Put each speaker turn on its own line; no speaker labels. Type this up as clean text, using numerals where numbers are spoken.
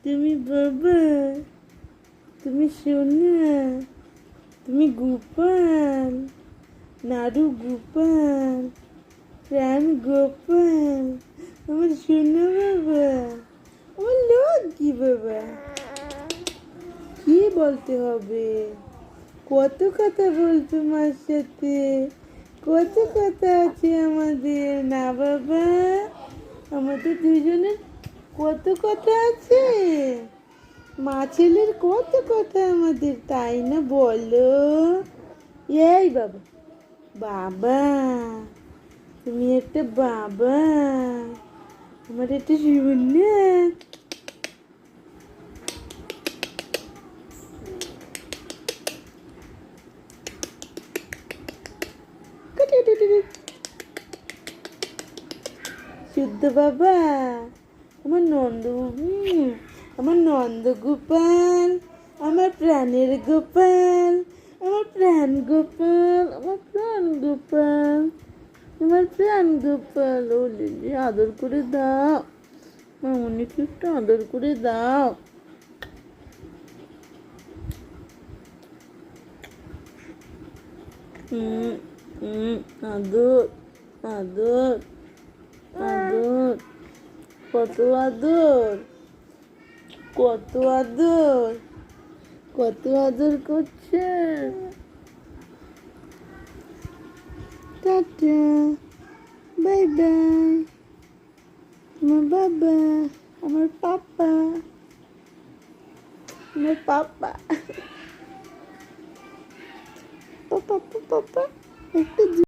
তুমি বাবা, তুমি সোনা, তুমি গোপাল, নাড়ু গোপাল, প্রাণ গোপাল, আমার সোনা বাবা, আমার লক্ষ্মী বাবা। কি বলতে হবে? কত কথা বলতো মার সাথে, কত কথা আছে আমাদের না বাবা, আমাদের দুজনের কত কথা আছে, মা ছেলের কত কথা আমাদের, তাই না বলো? এই বাবা, বাবা তুমি একটা বাবা, আমার একটা শুনে শুদ্ধ বাবা, আমার আমার নন্দ গোপাল, আমার প্রাণের গোপাল, আমার প্রাণ গোপাল, আমার প্রাণ গোপাল, আমার প্রাণ গোপাল। ও লিলি, আদর করে দাও মামনিকে, একটু আদর করে দাও। আদর, আদর, আদর, কত আদর, কত আদর, কত আদর করছে। টাটা, বাই বাই, আমার বাবা, আমার পাপা, আমার পাপা, পাপা, পাপা, একটু